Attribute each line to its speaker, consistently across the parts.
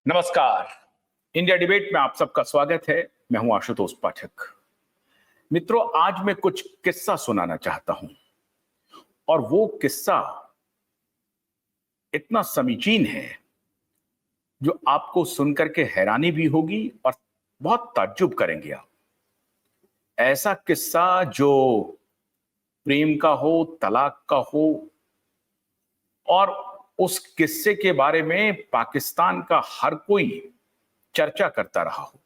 Speaker 1: नमस्कार। India debate में आप सबका स्वागत है। मैं हूं आशुतोष पाठक। मित्रों, आज मैं कुछ किस्सा सुनाना चाहता हूं और वो किस्सा इतना समीचीन है जो आपको सुनकर के हैरानी भी होगी और बहुत ताज्जुब करेंगे आप। ऐसा किस्सा जो प्रेम का हो, तलाक का हो, और उस किस्से के बारे में पाकिस्तान का हर कोई चर्चा करता रहा हो,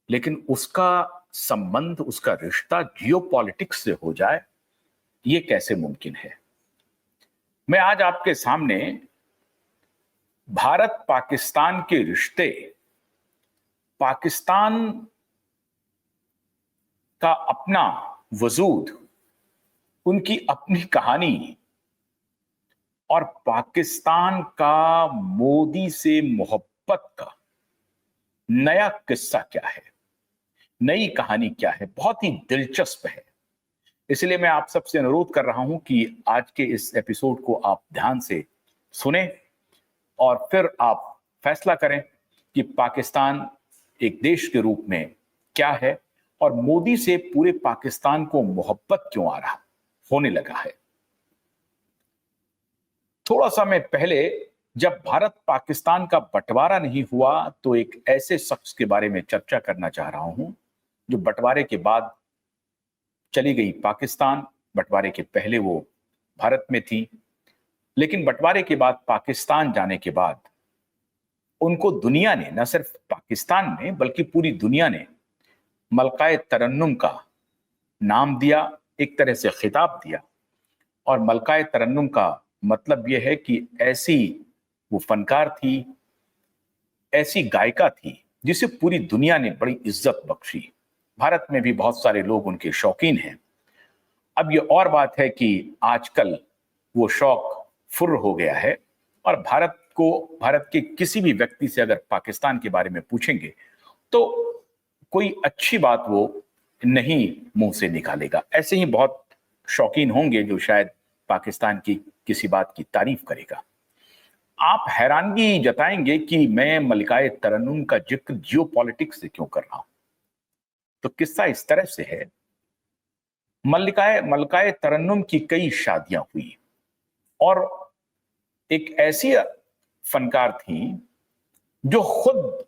Speaker 1: लेकिन उसका संबंध, उसका रिश्ता जियोपॉलिटिक्स से हो जाए, ये कैसे मुमकिन है। मैं आज आपके सामने भारत पाकिस्तान के रिश्ते, पाकिस्तान का अपना वजूद, उनकी अपनी कहानी और पाकिस्तान का मोदी से मोहब्बत का नया किस्सा क्या है, नई कहानी क्या है, बहुत ही दिलचस्प है। इसलिए मैं आप सबसे अनुरोध कर रहा हूं कि आज के इस एपिसोड को आप ध्यान से सुने और फिर आप फैसला करें कि पाकिस्तान एक देश के रूप में क्या है और मोदी से पूरे पाकिस्तान को मोहब्बत क्यों आ रहा होने लगा है। थोड़ा समय पहले जब भारत पाकिस्तान का बंटवारा नहीं हुआ, तो एक ऐसे शख्स के बारे में चर्चा करना चाह रहा हूं जो बंटवारे के बाद चली गई पाकिस्तान। बंटवारे के पहले वो भारत में थी, लेकिन बंटवारे के बाद पाकिस्तान जाने के बाद उनको दुनिया ने, न सिर्फ पाकिस्तान ने बल्कि पूरी दुनिया ने मलकाए तरन्नुम का नाम दिया, एक तरह से खिताब दिया। और मलकाए तरन्नुम का मतलब यह है कि ऐसी वो फनकार थी, ऐसी गायिका थी जिसे पूरी दुनिया ने बड़ी इज्जत बख्शी। भारत में भी बहुत सारे लोग उनके शौकीन हैं। अब ये और बात है कि आजकल वो शौक फुर्र हो गया है और भारत के किसी भी व्यक्ति से अगर पाकिस्तान के बारे में पूछेंगे तो कोई अच्छी बात वो नहीं मुंह से निकालेगा। ऐसे ही बहुत शौकीन होंगे जो शायद पाकिस्तान की किसी बात की तारीफ करेगा। आप हैरानगी जताएंगे कि मैं मलकाए तरन्नुम का जिक्र जियोपॉलिटिक्स से क्यों कर रहा हूं। तो किस्सा इस तरह से है। मलकाए तरन्नुम की कई शादियां हुई और एक ऐसी फनकार थी जो खुद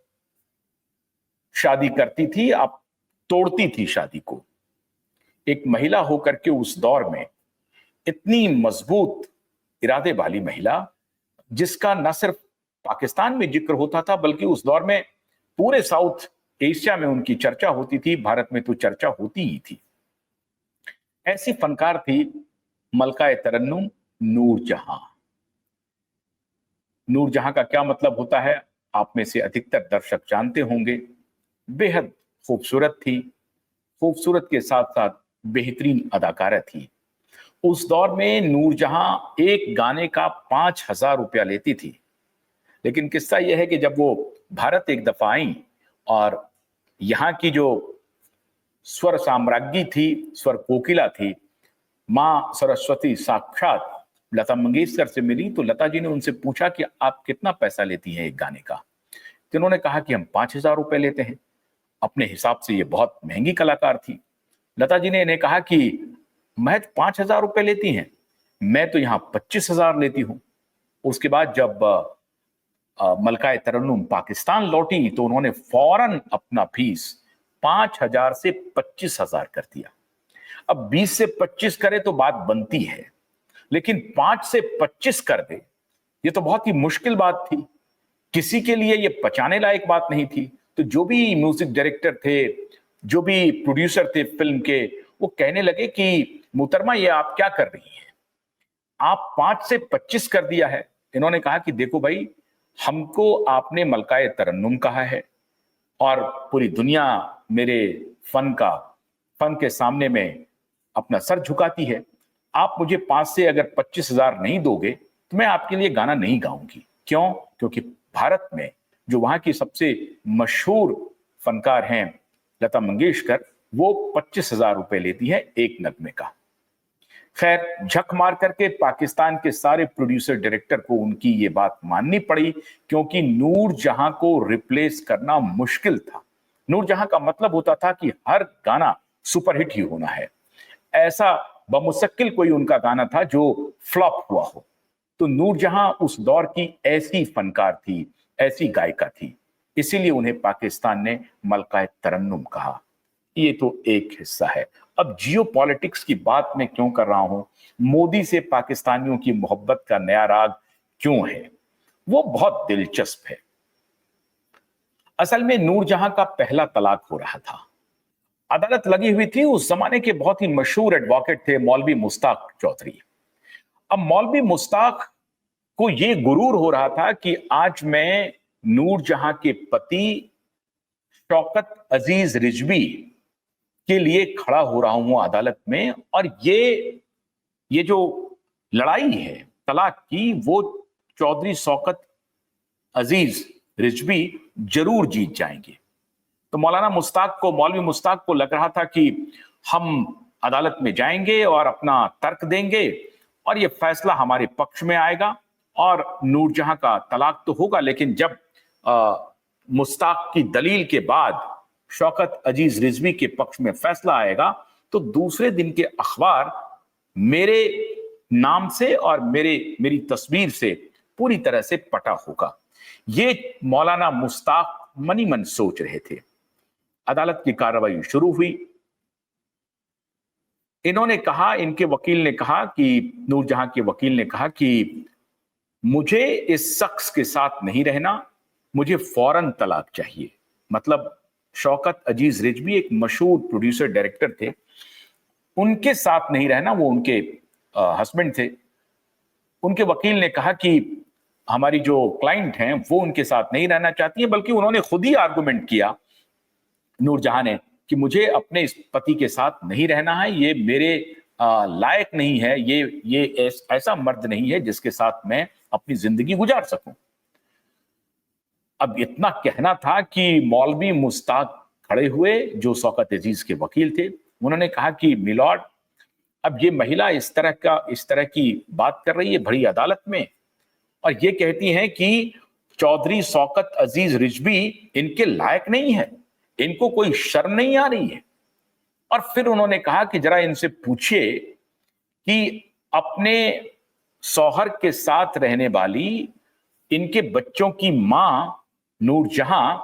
Speaker 1: शादी करती थी, अब तोड़ती थी शादी को। एक महिला होकर के उस दौर में इतनी मजबूत इरादे वाली महिला, जिसका न सिर्फ पाकिस्तान में जिक्र होता था बल्कि उस दौर में पूरे साउथ एशिया में उनकी चर्चा होती थी। भारत में तो चर्चा होती ही थी। ऐसी फनकार थी मलकाए तरन्नुम नूरजहां। नूरजहां का क्या मतलब होता है, आप में से अधिकतर दर्शक जानते होंगे। बेहद खूबसूरत थी, खूबसूरत के साथ साथ बेहतरीन अदाकारा थी। उस दौर में नूरजहां एक गाने का 5,000 रुपया लेती थी। लेकिन किस्सा यह है कि जब वो भारत एक दफा आई और यहाँ की जो स्वर साम्राज्ञी थी, स्वर कोकिला थी, मां सरस्वती साक्षात लता मंगेशकर से मिली, तो लता जी ने उनसे पूछा कि आप कितना पैसा लेती हैं एक गाने का। तो उन्होंने कहा कि हम 5,000 रुपए लेते हैं। अपने हिसाब से ये बहुत महंगी कलाकार थी। लता जी ने इन्हें कहा कि महज 5,000 रुपए लेती हैं, मैं तो यहाँ 25,000 लेती हूं। उसके बाद जब मलकाए तरन्नुम पाकिस्तान लौटी तो उन्होंने फौरन अपना फीस 5,000 से 25,000 कर दिया। अब 20 से 25 करे तो बात बनती है, लेकिन 5 से 25 कर दे, ये तो बहुत ही मुश्किल बात थी। किसी के लिए ये पचाने लायक बात नहीं थी। तो जो भी म्यूजिक डायरेक्टर थे, जो भी प्रोड्यूसर थे फिल्म के, वो कहने लगे कि मुहतरमा ये आप क्या कर रही हैं, आप 5 से 25 कर दिया है। इन्होंने कहा कि देखो भाई, हमको आपने मलकाए तरन्नुम कहा है और पूरी दुनिया मेरे फन के सामने में अपना सर झुकाती है। आप मुझे 5 से अगर 25,000 नहीं दोगे तो मैं आपके लिए गाना नहीं गाऊंगी। क्यों? क्योंकि भारत में जो वहां की सबसे मशहूर फनकार हैं लता मंगेशकर, वो 25,000 रुपए लेती है एक नगमे का। खैर, झक मार करके पाकिस्तान के सारे प्रोड्यूसर डायरेक्टर को उनकी ये बात माननी पड़ी, क्योंकि नूर जहां को रिप्लेस करना मुश्किल था। नूर जहां का मतलब होता था कि हर गाना सुपरहिट ही होना है। ऐसा बमुश्किल कोई उनका गाना था जो फ्लॉप हुआ हो। तो नूर जहां उस दौर की ऐसी फनकार थी, ऐसी गायिका थी, इसीलिए उन्हें पाकिस्तान ने मलकाए तरन्नुम कहा। ये तो एक हिस्सा है। अब जियो पॉलिटिक्स की बात मैं क्यों कर रहा हूं, मोदी से पाकिस्तानियों की मोहब्बत का नया राग क्यों है, वो बहुत दिलचस्प है। असल में नूरजहां का पहला तलाक हो रहा था। अदालत लगी हुई थी। उस जमाने के बहुत ही मशहूर एडवोकेट थे मौलवी मुश्ताक चौधरी। अब मौलवी मुश्ताक को यह गुरूर हो रहा था कि आज मैं नूरजहां के पति शौकत अजीज रिजवी के लिए खड़ा हो रहा हूं अदालत में, और ये जो लड़ाई है तलाक की, वो चौधरी शौकत अजीज रिजवी जरूर जीत जाएंगे। तो मौलवी मुश्ताक को लग रहा था कि हम अदालत में जाएंगे और अपना तर्क देंगे और ये फैसला हमारे पक्ष में आएगा और नूरजहां का तलाक तो होगा। लेकिन जब मुश्ताक की दलील के बाद शौकत अजीज रिजवी के पक्ष में फैसला आएगा, तो दूसरे दिन के अखबार मेरे नाम से और मेरी तस्वीर से पूरी तरह से पटा होगा। ये मौलाना मुश्ताक मनी मन सोच रहे थे। अदालत की कार्रवाई शुरू हुई। इनके वकील ने कहा कि नूरजहां के वकील ने कहा कि मुझे इस शख्स के साथ नहीं रहना, मुझे फौरन तलाक चाहिए। मतलब शौकत अजीज रिजवी एक मशहूर प्रोड्यूसर डायरेक्टर थे, उनके साथ नहीं रहना, वो उनके हस्बैंड थे। उनके वकील ने कहा कि हमारी जो क्लाइंट हैं वो उनके साथ नहीं रहना चाहती है, बल्कि उन्होंने खुद ही आर्गुमेंट किया नूरजहां ने कि मुझे अपने इस पति के साथ नहीं रहना है, ये मेरे लायक नहीं है, ये ऐसा मर्द नहीं है जिसके साथ मैं अपनी जिंदगी गुजार सकूं। अब इतना कहना था कि मौलवी मुश्ताक खड़े हुए, जो शौकत अजीज के वकील थे। उन्होंने कहा कि मिलॉर्ड, अब ये महिला इस तरह की बात कर रही है बड़ी अदालत में, और ये कहती हैं कि चौधरी शौकत अजीज रिजवी इनके लायक नहीं है, इनको कोई शर्म नहीं आ रही है। और फिर उन्होंने कहा कि जरा इनसे पूछिए कि अपने शौहर के साथ रहने वाली इनके बच्चों की मां नूरजहां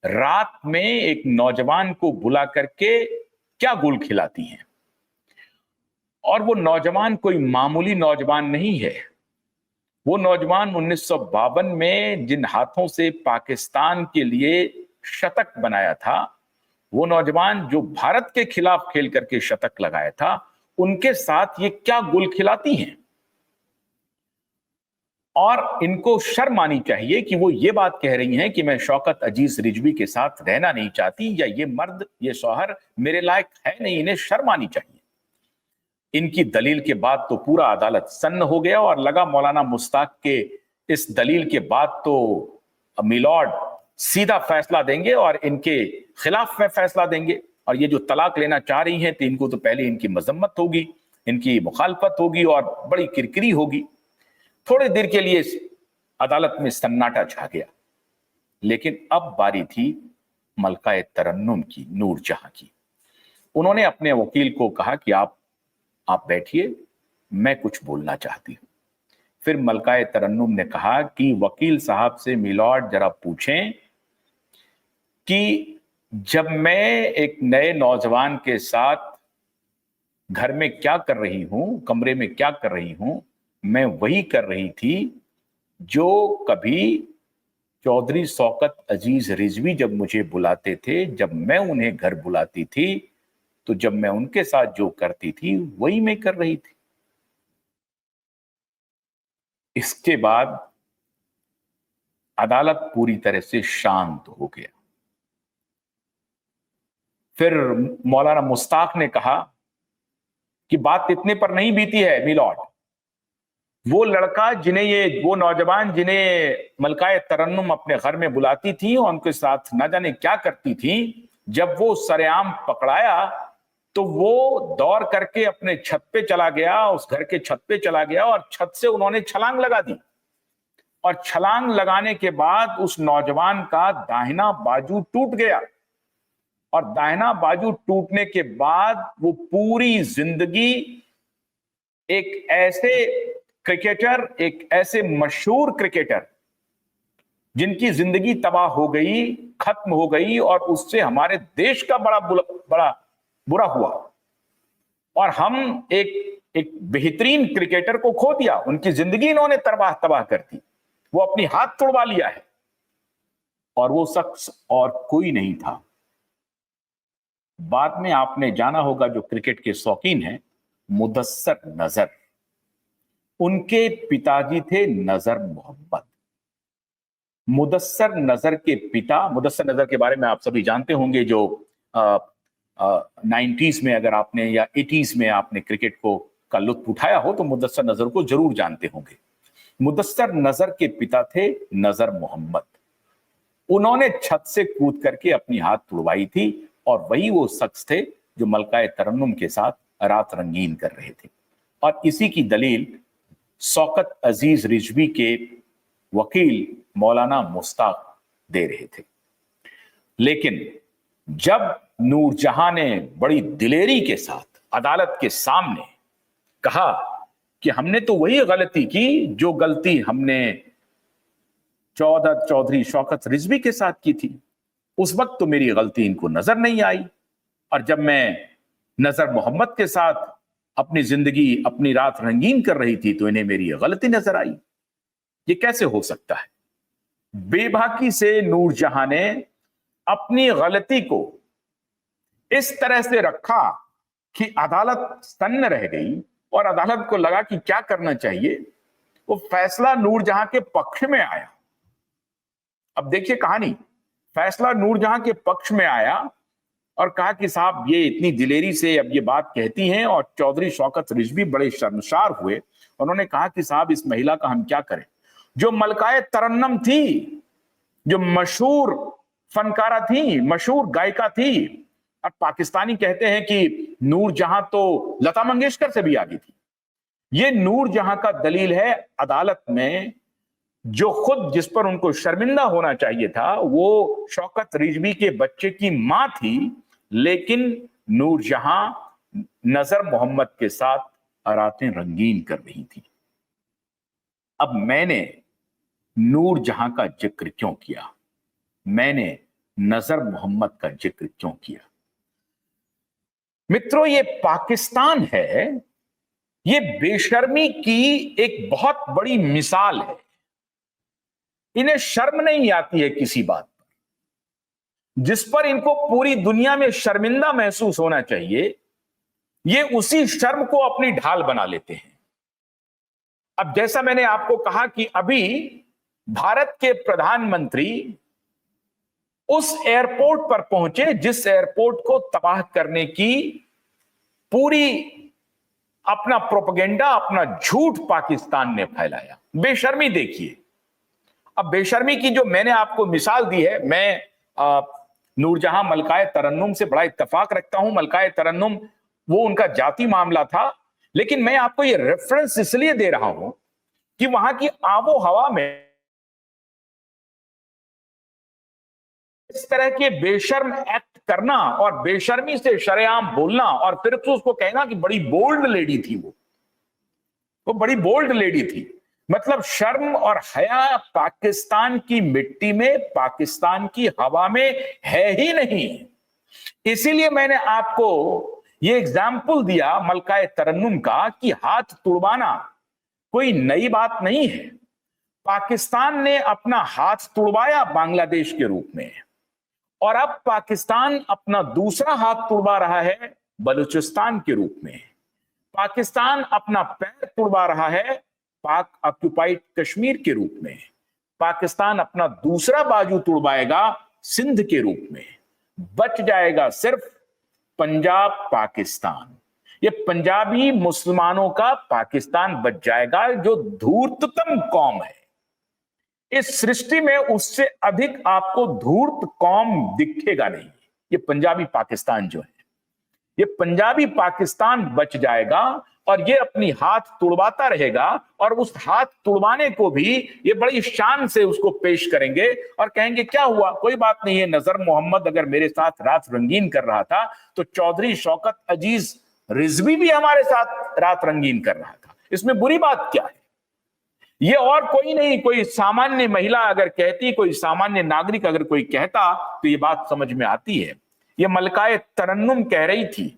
Speaker 1: रात में एक नौजवान को बुला करके क्या गुल खिलाती हैं, और वो नौजवान कोई मामूली नौजवान नहीं है। वो नौजवान 1952 में जिन हाथों से पाकिस्तान के लिए शतक बनाया था, वो नौजवान जो भारत के खिलाफ खेल करके शतक लगाया था, उनके साथ ये क्या गुल खिलाती हैं। और इनको शर्म आनी चाहिए कि वो ये बात कह रही हैं कि मैं शौकत अजीज रिजवी के साथ रहना नहीं चाहती, या ये मर्द, ये शौहर मेरे लायक है नहीं, इन्हें शर्म आनी चाहिए। इनकी दलील के बाद तो पूरा अदालत सन्न हो गया और लगा मौलाना मुश्ताक के इस दलील के बाद तो मिलॉर्ड सीधा फैसला देंगे और इनके खिलाफ में फैसला देंगे, और ये जो तलाक लेना चाह रही हैं तो इनको तो पहले इनकी मजम्मत होगी, इनकी मुखालफत होगी और बड़ी किरकिरी होगी। थोड़ी देर के लिए अदालत में सन्नाटा छा गया। लेकिन अब बारी थी मलकाए तरन्नुम की, नूरजहां की। उन्होंने अपने वकील को कहा कि आप बैठिए, मैं कुछ बोलना चाहती हूं। फिर मलकाए तरन्नुम ने कहा कि वकील साहब से मिलॉर्ड जरा पूछें कि जब मैं एक नए नौजवान के साथ घर में क्या कर रही हूं, कमरे में क्या कर रही हूं, मैं वही कर रही थी जो कभी चौधरी शौकत अजीज रिजवी जब मुझे बुलाते थे, जब मैं उन्हें घर बुलाती थी, तो जब मैं उनके साथ जो करती थी वही मैं कर रही थी। इसके बाद अदालत पूरी तरह से शांत हो गया। फिर मौलाना मुश्ताक ने कहा कि बात इतने पर नहीं बीती है मिलॉर्ड। वो लड़का वो नौजवान जिन्हें मलकाए तरन्नुम अपने घर में बुलाती थी और उनके साथ ना जाने क्या करती थी, जब वो सरेआम पकड़ाया तो वो दौड़ करके अपने छत पे चला गया, उस घर के छत पे चला गया और छत से उन्होंने छलांग लगा दी। और छलांग लगाने के बाद उस नौजवान का दाहिना बाजू टूट गया। और दाहिना बाजू टूटने के बाद वो पूरी जिंदगी एक ऐसे क्रिकेटर, एक ऐसे मशहूर क्रिकेटर जिनकी जिंदगी तबाह हो गई, खत्म हो गई, और उससे हमारे देश का बड़ा बुरा हुआ। और हम एक बेहतरीन क्रिकेटर को खो दिया, उनकी जिंदगी इन्होंने तबाह कर दी। वो अपनी हाथ तुड़वा लिया है, और वो शख्स और कोई नहीं था। बाद में आपने जाना होगा, जो क्रिकेट के शौकीन हैं, मुदस्सर नजर, उनके पिताजी थे नजर मोहम्मद। मुदस्सर नजर के पिता, मुदस्सर नजर के बारे में आप सभी जानते होंगे, जो 90s में अगर आपने या 80s में आपने क्रिकेट को का लुत्फ उठाया हो तो मुदस्सर नजर को जरूर जानते होंगे। मुदस्सर नजर के पिता थे नजर मोहम्मद। उन्होंने छत से कूद करके अपनी हाथ तुड़वाई थी, और वही वो शख्स थे जो मलकाए तरन्नुम के साथ रात रंगीन कर रहे थे। और इसी की दलील शौकत अजीज रिजवी के वकील मौलाना मुश्ताक दे रहे थे। लेकिन जब नूरजहां ने बड़ी दिलेरी के साथ अदालत के सामने कहा कि हमने तो वही गलती की जो गलती हमने चौधरी शौकत रिजवी के साथ की थी, उस वक्त तो मेरी गलती इनको नजर नहीं आई, और जब मैं नजर मोहम्मद के साथ अपनी जिंदगी, अपनी रात रंगीन कर रही थी तो इन्हें मेरी गलती नजर आई। ये कैसे हो सकता है? बेबाकी से नूरजहां ने अपनी गलती को इस तरह से रखा कि अदालत सन्न रह गई, और अदालत को लगा कि क्या करना चाहिए। वो फैसला नूरजहां के पक्ष में आया। अब देखिए कहानी, फैसला नूरजहां के पक्ष में आया और कहा कि साहब ये इतनी दिलेरी से अब ये बात कहती हैं, और चौधरी शौकत रिजवी बड़े शर्मसार हुए। उन्होंने कहा कि साहब इस महिला का हम क्या करें, जो मलकाए तरन्नुम थी, जो मशहूर फनकारा थी, मशहूर गायिका थी। अब पाकिस्तानी कहते हैं कि नूरजहां तो लता मंगेशकर से भी आगे थी। ये नूरजहां का दलील है अदालत में, जो खुद जिस पर उनको शर्मिंदा होना चाहिए था वो शौकत रिजवी के बच्चे की मां थी, लेकिन नूरजहां नजर मोहम्मद के साथ रातें रंगीन कर रही थी। अब मैंने नूरजहां का जिक्र क्यों किया, मैंने नजर मोहम्मद का जिक्र क्यों किया? मित्रों, ये पाकिस्तान है, ये बेशर्मी की एक बहुत बड़ी मिसाल है। इन्हें शर्म नहीं आती है किसी बात पर, जिस पर इनको पूरी दुनिया में शर्मिंदा महसूस होना चाहिए, ये उसी शर्म को अपनी ढाल बना लेते हैं। अब जैसा मैंने आपको कहा कि अभी भारत के प्रधानमंत्री उस एयरपोर्ट पर पहुंचे जिस एयरपोर्ट को तबाह करने की पूरी अपना प्रोपेगेंडा, अपना झूठ पाकिस्तान ने फैलाया। बेशर्मी देखिए। अब बेशर्मी की जो मैंने आपको मिसाल दी है, मैं नूरजहां मलकाए तरन्नुम से बड़ा इत्तेफाक रखता हूं। मलकाए तरन्नुम वो उनका जाति मामला था, लेकिन मैं आपको ये रेफरेंस इसलिए दे रहा हूं कि वहां की आबो हवा में इस तरह के बेशर्म एक्ट करना और बेशर्मी से शरेआम बोलना, और फिर तो उसको कहना कि बड़ी बोल्ड लेडी थी, वो बड़ी बोल्ड लेडी थी। मतलब शर्म और हया पाकिस्तान की मिट्टी में, पाकिस्तान की हवा में है ही नहीं। इसीलिए मैंने आपको ये एग्जाम्पल दिया मलकाए तरन्नुम का कि हाथ तुड़वाना कोई नई बात नहीं है। पाकिस्तान ने अपना हाथ तुड़वाया बांग्लादेश के रूप में, और अब पाकिस्तान अपना दूसरा हाथ तुड़वा रहा है बलूचिस्तान के रूप में। पाकिस्तान अपना पैर तुड़वा रहा है पाक ऑक्युपाइड कश्मीर के रूप में। पाकिस्तान अपना दूसरा बाजू तुड़वाएगा सिंध के रूप में। बच जाएगा सिर्फ पंजाब पाकिस्तान। ये पंजाबी मुसलमानों का पाकिस्तान बच जाएगा, जो धूर्ततम कौम है इस सृष्टि में। उससे अधिक आपको धूर्त कौम दिखेगा नहीं। ये पंजाबी पाकिस्तान जो है, ये पंजाबी पाकिस्तान बच जाएगा और ये अपनी हाथ तुड़वाता रहेगा, और उस हाथ तुड़वाने को भी ये बड़ी शान से उसको पेश करेंगे और कहेंगे क्या हुआ, कोई बात नहीं है, नजर मोहम्मद अगर मेरे साथ रात रंगीन कर रहा था तो चौधरी शौकत अजीज रिजवी भी हमारे साथ रात रंगीन कर रहा था, इसमें बुरी बात क्या है। ये और कोई नहीं, कोई सामान्य महिला अगर कहती, कोई सामान्य नागरिक अगर कोई कहता तो ये बात समझ में आती है। ये मलकाए तरन्नुम कह रही थी।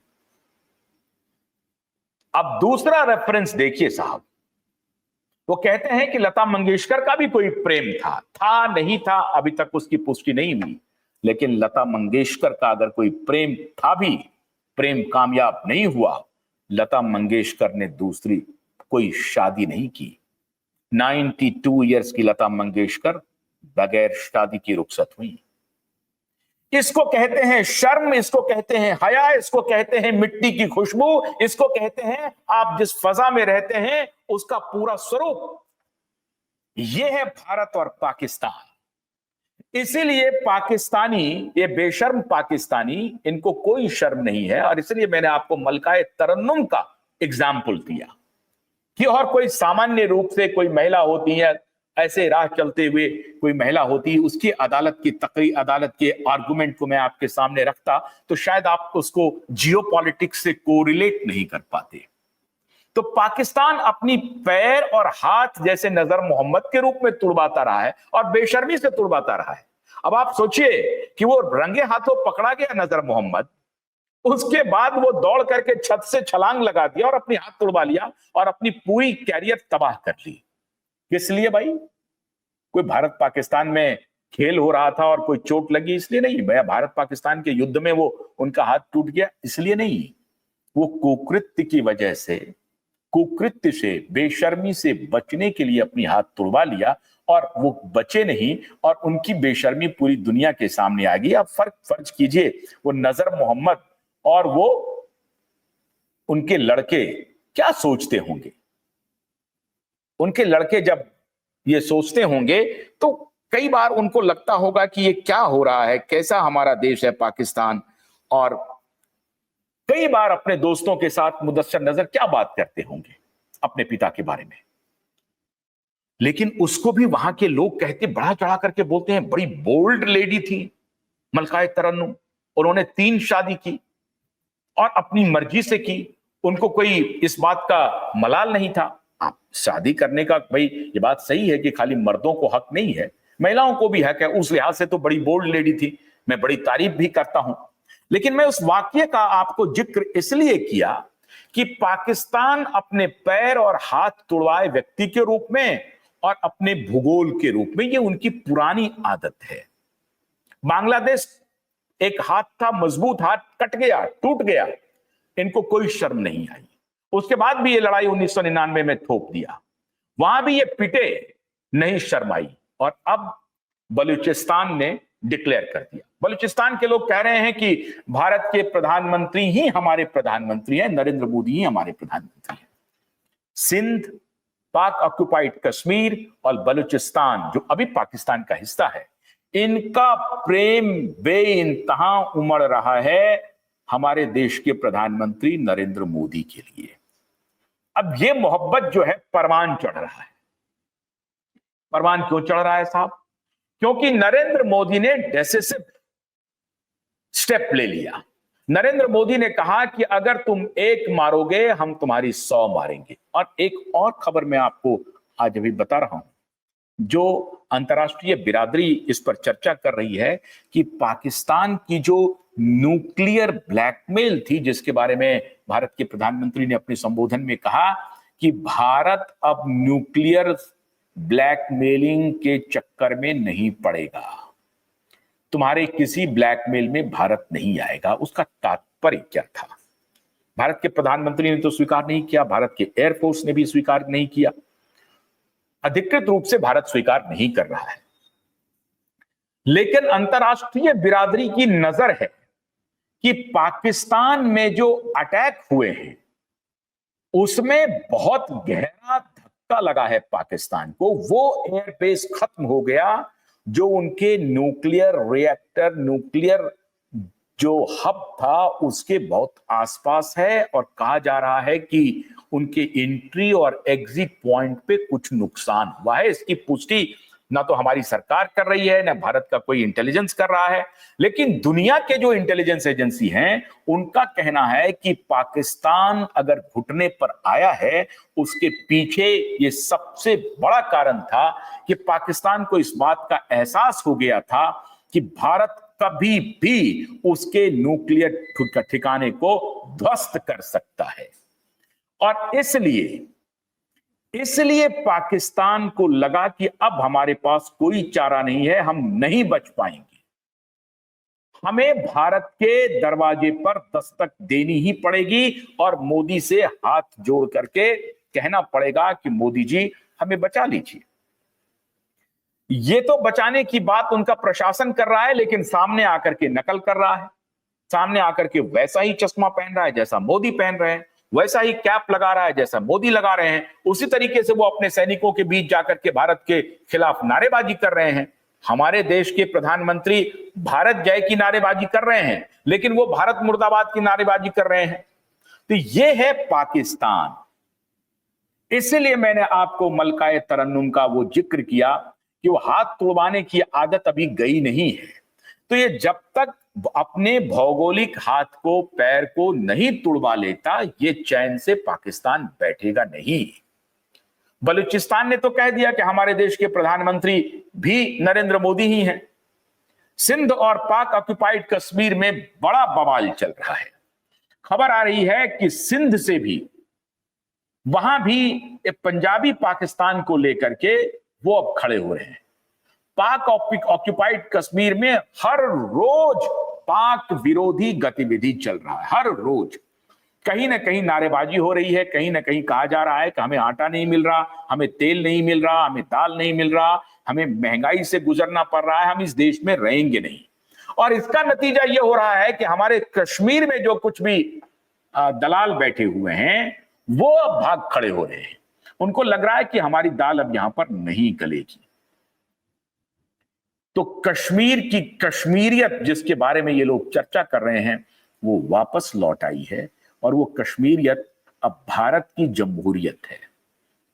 Speaker 1: अब दूसरा रेफरेंस देखिए साहब, वो कहते हैं कि लता मंगेशकर का भी कोई प्रेम था नहीं था, अभी तक उसकी पुष्टि नहीं हुई, लेकिन लता मंगेशकर का अगर कोई प्रेम था भी, प्रेम कामयाब नहीं हुआ। लता मंगेशकर ने दूसरी कोई शादी नहीं की। 92 इयर्स की लता मंगेशकर बगैर शादी की रुखसत हुई। इसको कहते हैं शर्म, इसको कहते हैं हया, इसको कहते हैं मिट्टी की खुशबू, इसको कहते हैं आप जिस फजा में रहते हैं उसका पूरा स्वरूप। यह है भारत और पाकिस्तान। इसीलिए पाकिस्तानी, ये बेशर्म पाकिस्तानी, इनको कोई शर्म नहीं है, और इसलिए मैंने आपको मलकाए तरन्नुम का एग्जाम्पल दिया कि और कोई सामान्य रूप से कोई महिला होती है, ऐसे राह चलते हुए कोई महिला होती है, उसकी अदालत के आर्गुमेंट को मैं आपके सामने रखता तो शायद आप उसको जियोपॉलिटिक्स से कोरिलेट नहीं कर पाते। तो पाकिस्तान अपनी पैर और हाथ जैसे नजर मोहम्मद के रूप में तुड़वाता रहा है और बेशर्मी से तुड़वाता रहा है। अब आप सोचिए कि वो रंगे हाथों पकड़ा गया नजर मोहम्मद, उसके बाद वो दौड़ करके छत से छलांग लगा दिया और अपनी हाथ तुड़वा लिया और अपनी पूरी कैरियर तबाह कर ली। किस लिए भाई? कोई भारत पाकिस्तान में खेल हो रहा था और कोई चोट लगी इसलिए नहीं, भैया भारत पाकिस्तान के युद्ध में वो उनका हाथ टूट गया इसलिए नहीं, वो कुकृत्य की वजह से, कुकृत्य से, बेशर्मी से बचने के लिए अपनी हाथ तुड़वा लिया और वो बचे नहीं और उनकी बेशर्मी पूरी दुनिया के सामने आ गई। अब फर्ज कीजिए वो नजर मोहम्मद और वो उनके लड़के क्या सोचते होंगे। उनके लड़के जब ये सोचते होंगे तो कई बार उनको लगता होगा कि ये क्या हो रहा है, कैसा हमारा देश है पाकिस्तान, और कई बार अपने दोस्तों के साथ मुदस्सर नजर क्या बात करते होंगे अपने पिता के बारे में। लेकिन उसको भी वहां के लोग कहते, बड़ा चढ़ा करके बोलते हैं, बड़ी बोल्ड लेडी थी मलकाए तरन्नुम, उन्होंने 3 शादी की और अपनी मर्जी से की, उनको कोई इस बात का मलाल नहीं था। आप शादी करने का, भाई ये बात सही है कि खाली मर्दों को हक नहीं है, महिलाओं को भी हक है, उस लिहाज से तो बड़ी बोल्ड लेडी थी, मैं बड़ी तारीफ भी करता हूं। लेकिन मैं उस वाक्य का आपको जिक्र इसलिए किया कि पाकिस्तान अपने पैर और हाथ तुड़वाए व्यक्ति के रूप में और अपने भूगोल के रूप में, ये उनकी पुरानी आदत है। बांग्लादेश एक हाथ था, मजबूत हाथ, कट गया, टूट गया, इनको कोई शर्म नहीं आई। उसके बाद भी ये लड़ाई 1999 में थोप दिया, वहां भी ये पिटे, नहीं शर्म आई। और अब बलूचिस्तान ने डिक्लेयर कर दिया। बलूचिस्तान के लोग कह रहे हैं कि भारत के प्रधानमंत्री ही हमारे प्रधानमंत्री हैं, नरेंद्र मोदी ही हमारे प्रधानमंत्री हैं। सिंध, पाक ऑक्युपाइड कश्मीर और बलूचिस्तान जो अभी पाकिस्तान का हिस्सा है, इनका प्रेम बेइंतहा उमड़ रहा है हमारे देश के प्रधानमंत्री नरेंद्र मोदी के लिए। अब ये मोहब्बत जो है परवान चढ़ रहा है। परवान क्यों चढ़ रहा है साहब? क्योंकि नरेंद्र मोदी ने डिसिसिव स्टेप ले लिया। नरेंद्र मोदी ने कहा कि अगर तुम एक मारोगे हम तुम्हारी 100 मारेंगे। और एक और खबर मैं आपको आज अभी बता रहा हूं, जो अंतर्राष्ट्रीय बिरादरी इस पर चर्चा कर रही है कि पाकिस्तान की जो न्यूक्लियर ब्लैकमेल थी, जिसके बारे में भारत के प्रधानमंत्री ने अपने संबोधन में कहा कि भारत अब न्यूक्लियर ब्लैकमेलिंग के चक्कर में नहीं पड़ेगा, तुम्हारे किसी ब्लैकमेल में भारत नहीं आएगा। उसका तात्पर्य क्या था? भारत के प्रधानमंत्री ने तो स्वीकार नहीं किया, भारत के एयरफोर्स ने भी स्वीकार नहीं किया, अधिकृत रूप से भारत स्वीकार नहीं कर रहा है। लेकिन अंतर्राष्ट्रीय बिरादरी की नजर है कि पाकिस्तान में जो अटैक हुए हैं उसमें बहुत गहरा धक्का लगा है पाकिस्तान को। वो एयरबेस खत्म हो गया जो उनके न्यूक्लियर रिएक्टर, न्यूक्लियर जो हब था उसके बहुत आसपास है और कहा जा रहा है कि उनके एंट्री और एग्जिट पॉइंट पे कुछ नुकसान हुआ है। इसकी पुष्टि ना तो हमारी सरकार कर रही है, ना भारत का कोई इंटेलिजेंस कर रहा है, लेकिन दुनिया के जो इंटेलिजेंस एजेंसी हैं उनका कहना है कि पाकिस्तान अगर घुटने पर आया है उसके पीछे ये सबसे बड़ा कारण था कि पाकिस्तान को इस बात का एहसास हो गया था कि भारत कभी भी उसके न्यूक्लियर ठिकाने को ध्वस्त कर सकता है। और इसलिए पाकिस्तान को लगा कि अब हमारे पास कोई चारा नहीं है, हम नहीं बच पाएंगे, हमें भारत के दरवाजे पर दस्तक देनी ही पड़ेगी और मोदी से हाथ जोड़ करके कहना पड़ेगा कि मोदी जी हमें बचा लीजिए। ये तो बचाने की बात उनका प्रशासन कर रहा है, लेकिन सामने आकर के नकल कर रहा है, सामने आकर के वैसा ही चश्मा पहन रहा है जैसा मोदी पहन रहे हैं, वैसा ही कैप लगा रहा है जैसा मोदी लगा रहे हैं, उसी तरीके से वो अपने सैनिकों के बीच जाकर के भारत के खिलाफ नारेबाजी कर रहे हैं। हमारे देश के प्रधानमंत्री भारत जय की नारेबाजी कर रहे हैं, लेकिन वो भारत मुर्दाबाद की नारेबाजी कर रहे हैं। तो ये है पाकिस्तान। इसलिए मैंने आपको मलकाए तरन्नुम का वो जिक्र किया कि वो हाथ तुड़वाने की आदत अभी गई नहीं है। तो ये जब तक अपने भौगोलिक हाथ को, पैर को नहीं तुड़वा लेता, ये चैन से पाकिस्तान बैठेगा नहीं। बलूचिस्तान ने तो कह दिया कि हमारे देश के प्रधानमंत्री भी नरेंद्र मोदी ही हैं। सिंध और पाक ऑक्युपाइड कश्मीर में बड़ा बवाल चल रहा है। खबर आ रही है कि सिंध से भी, वहां भी पंजाबी पाकिस्तान को लेकर के वो अब खड़े हो रहे हैं। पाक ऑक्युपाइड कश्मीर में हर रोज पाक विरोधी गतिविधि चल रहा है। हर रोज कहीं ना कहीं नारेबाजी हो रही है, कहीं ना कहीं कहा जा रहा है कि हमें आटा नहीं मिल रहा, हमें तेल नहीं मिल रहा, हमें दाल नहीं मिल रहा, हमें महंगाई से गुजरना पड़ रहा है, हम इस देश में रहेंगे नहीं। और इसका नतीजा यह हो रहा है कि हमारे कश्मीर में जो कुछ भी दलाल बैठे हुए हैं वो अब भाग खड़े हो रहे हैं। उनको लग रहा है कि हमारी दाल अब यहां पर नहीं गलेगी। तो कश्मीर की कश्मीरियत जिसके बारे में ये लोग चर्चा कर रहे हैं वो वापस लौट आई है, और वो कश्मीरियत अब भारत की जमहूरियत है,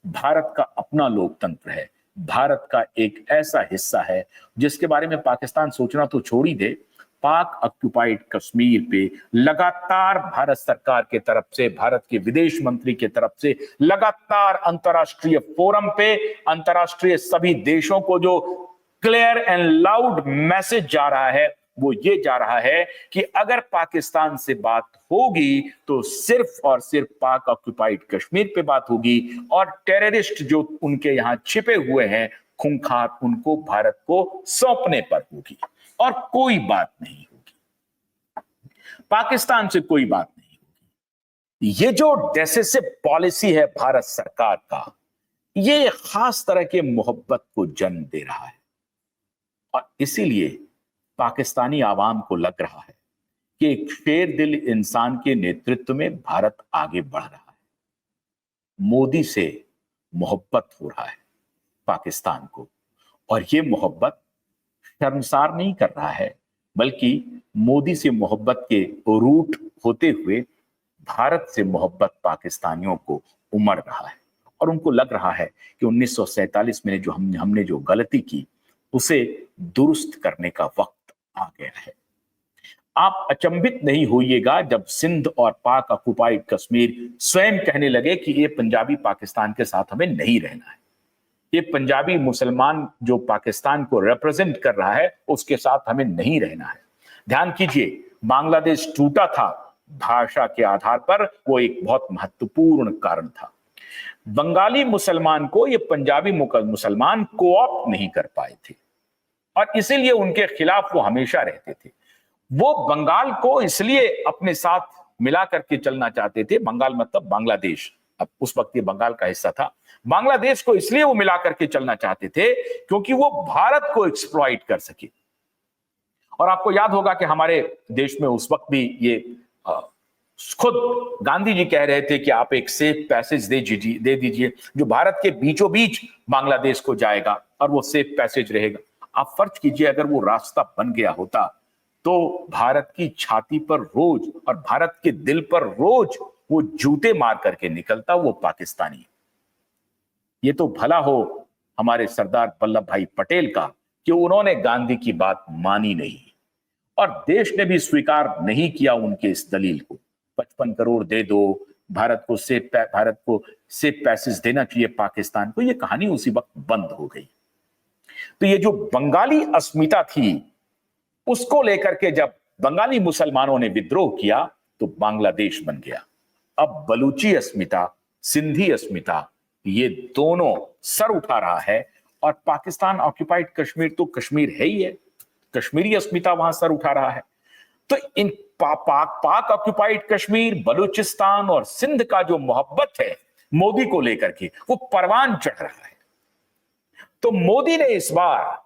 Speaker 1: भारत का अपना लोकतंत्र है, भारत का एक ऐसा हिस्सा है जिसके बारे में पाकिस्तान सोचना तो छोड़ ही दे। पाक ऑक्युपाइड कश्मीर पे लगातार भारत सरकार के तरफ से, भारत के विदेश मंत्री के तरफ से लगातार अंतर्राष्ट्रीय फोरम पे, अंतर्राष्ट्रीय सभी देशों को जो क्लियर एंड लाउड मैसेज जा रहा है वो ये जा रहा है कि अगर पाकिस्तान से बात होगी तो सिर्फ और सिर्फ पाक ऑक्युपाइड कश्मीर पे बात होगी, और टेररिस्ट जो उनके यहां छिपे हुए हैं खूंखार, उनको भारत को सौंपने पर होगी और कोई बात नहीं होगी। पाकिस्तान से कोई बात नहीं होगी। ये जो डिसिसिव पॉलिसी है भारत सरकार का, ये खास तरह के मोहब्बत को जन्म दे रहा है, और इसीलिए पाकिस्तानी आवाम को लग रहा है कि एक शेर दिल इंसान के नेतृत्व में भारत आगे बढ़ रहा है। मोदी से मोहब्बत हो रहा है पाकिस्तान को, और ये मोहब्बत शर्मसार नहीं कर रहा है, बल्कि मोदी से मोहब्बत के रूट होते हुए भारत से मोहब्बत पाकिस्तानियों को उमड़ रहा है। और उनको लग रहा है कि 1947 में जो हमने जो गलती की उसे दुरुस्त करने का वक्त आ गया है। आप अचंभित नहीं होइएगा जब सिंध और पाक ऑक्युपाइड कश्मीर स्वयं कहने लगे कि ये पंजाबी पाकिस्तान के साथ हमें नहीं रहना है, ये पंजाबी मुसलमान जो पाकिस्तान को रिप्रेजेंट कर रहा है उसके साथ हमें नहीं रहना है। ध्यान कीजिए, बांग्लादेश टूटा था भाषा के आधार पर, वो एक बहुत महत्वपूर्ण कारण था। बंगाली मुसलमान को ये पंजाबी मुसलमान कोऑप्ट नहीं कर पाए थे, और इसीलिए उनके खिलाफ वो हमेशा रहते थे। वो बंगाल को इसलिए अपने साथ मिला करके चलना चाहते थे, बंगाल मतलब बांग्लादेश, अब उस वक्त ये बंगाल का हिस्सा था, बांग्लादेश को इसलिए वो मिला करके चलना चाहते थे क्योंकि वो भारत को एक्सप्लॉइट कर सके। और आपको याद होगा कि हमारे देश में उस वक्त भी ये खुद गांधी जी कह रहे थे कि आप एक सेफ पैसेज दे दीजिए जो भारत के बीचों बीच बांग्लादेश को जाएगा और वो सेफ पैसेज रहेगा। आप फर्ज कीजिए अगर वो रास्ता बन गया होता तो भारत की छाती पर रोज और भारत के दिल पर रोज वो जूते मार करके निकलता, वो पाकिस्तानी। ये तो भला हो हमारे सरदार वल्लभ भाई पटेल का कि उन्होंने गांधी की बात मानी नहीं और देश ने भी स्वीकार नहीं किया उनके इस दलील को। 55 करोड़ दे दो, भारत को सेफ पैसेज देना चाहिए पाकिस्तान को, ये कहानी उसी वक्त बंद हो गई। तो ये जो बंगाली अस्मिता थी, उसको लेकर के जब बंगाली मुसलमानों ने विद्रोह किया तो बांग्लादेश बन गया। अब बलूची अस्मिता, सिंधी अस्मिता, ये दोनों सर उठा रहा है और पाकिस्तान ऑक्युपाइड कश्मीर तो कश्मीर है ही है, कश्मीरी अस्मिता वहां सर उठा रहा है। तो इन पाक ऑक्युपाइड कश्मीर, बलूचिस्तान और सिंध का जो मोहब्बत है मोदी को लेकर के, वो परवान चढ़ रहा है। तो मोदी ने इस बार,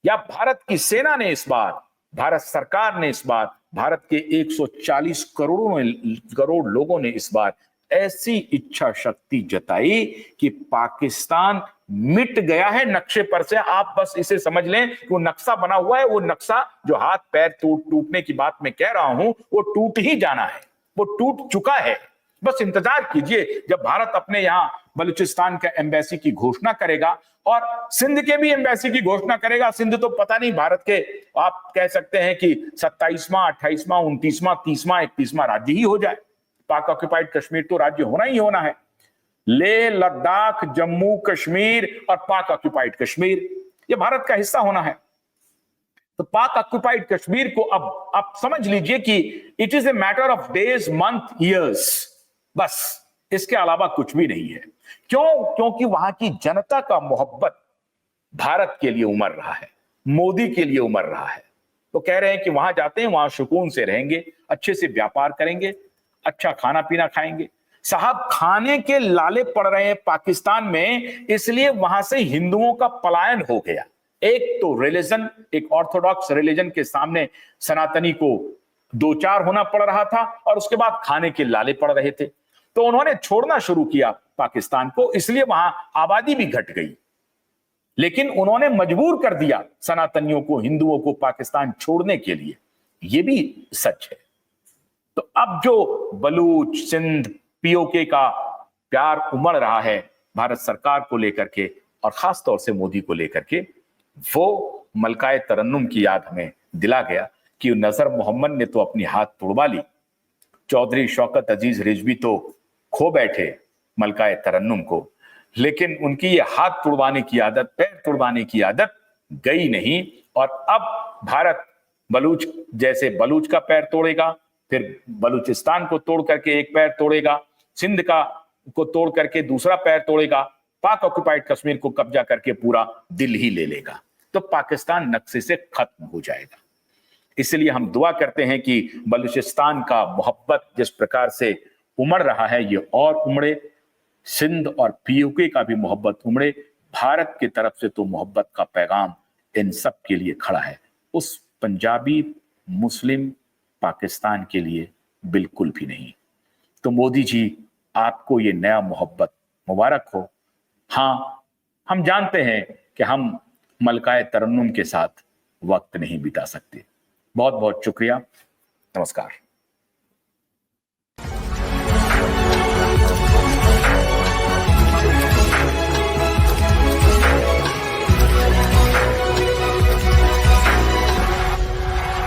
Speaker 1: या भारत की सेना ने इस बार, भारत सरकार ने इस बार, भारत के 140 करोड़ लोगों ने इस बार ऐसी इच्छा शक्ति जताई कि पाकिस्तान मिट गया है नक्शे पर से। आप बस इसे समझ लें कि वो नक्शा बना हुआ है, वो नक्शा जो हाथ पैर टूटने की बात मैं कह रहा हूं, वो टूट ही जाना है, वो टूट चुका है। बस इंतजार कीजिए जब भारत अपने यहां बलूचिस्तान का एम्बेसी की घोषणा करेगा और सिंध के भी एम्बेसी की घोषणा करेगा। सिंध तो पता नहीं भारत के, आप कह सकते हैं कि 27वां, 28वां, 29वां, 30वां, 31वां राज्य ही हो जाए। पाक ऑक्युपाइड कश्मीर तो राज्य होना ही होना है। लेह, लद्दाख, जम्मू कश्मीर और पाक ऑक्युपाइड कश्मीर, ये भारत का हिस्सा होना है। तो पाक ऑक्युपाइड कश्मीर को अब आप समझ लीजिए कि it is a matter of days, month, years, बस इसके अलावा कुछ भी नहीं है। क्यों? क्योंकि वहां की जनता का मोहब्बत भारत के लिए उमड़ रहा है, मोदी के लिए उमड़ रहा है। तो कह रहे हैं कि वहां जाते हैं, वहां सुकून से रहेंगे, अच्छे से व्यापार करेंगे, अच्छा खाना पीना खाएंगे। साहब, खाने के लाले पड़ रहे हैं पाकिस्तान में, इसलिए वहां से हिंदुओं का पलायन हो गया। एक तो रिलीजन, एक ऑर्थोडॉक्स रिलीजन के सामने सनातनी को दो चार होना पड़ रहा था और उसके बाद खाने के लाले पड़ रहे थे, तो उन्होंने छोड़ना शुरू किया पाकिस्तान को, इसलिए वहां आबादी भी घट गई। लेकिन उन्होंने मजबूर कर दिया सनातनियों को, हिंदुओं को पाकिस्तान छोड़ने के लिए, यह भी सच है। तो अब जो बलूच, सिंध, पीओके का प्यार उमड़ रहा है भारत सरकार को लेकर के और खासतौर से मोदी को लेकर के, वो मलकाए तरन्नुम की याद हमें दिला गया कि नजर मोहम्मद ने तो अपनी हाथ तुड़वा ली, चौधरी शौकत अजीज रिजवी तो खो बैठे मलकाए तरन्नुम को, लेकिन उनकी ये हाथ तुड़वाने की आदत, पैर तुड़वाने की आदत गई नहीं। और अब भारत बलूच, जैसे बलूच का पैर तोड़ेगा, फिर बलूचिस्तान को तोड़ करके एक पैर तोड़ेगा, सिंध का को तोड़ करके दूसरा पैर तोड़ेगा, पाक ऑक्युपाइड कश्मीर को कब्जा करके पूरा दिल ही ले लेगा, तो पाकिस्तान नक्शे से खत्म हो जाएगा। इसलिए हम दुआ करते हैं कि बलूचिस्तान का मोहब्बत जिस प्रकार से उमड़ रहा है, ये और उमड़े, सिंध और पीओके का भी मोहब्बत उमड़े। भारत की तरफ से तो मोहब्बत का पैगाम इन सब के लिए खड़ा है, उस पंजाबी मुस्लिम पाकिस्तान के लिए बिल्कुल भी नहीं। तो मोदी जी, आपको ये नया मोहब्बत मुबारक हो। हाँ, हम जानते हैं कि हम मलकाए तरन्नुम के साथ वक्त नहीं बिता सकते। बहुत बहुत शुक्रिया, नमस्कार।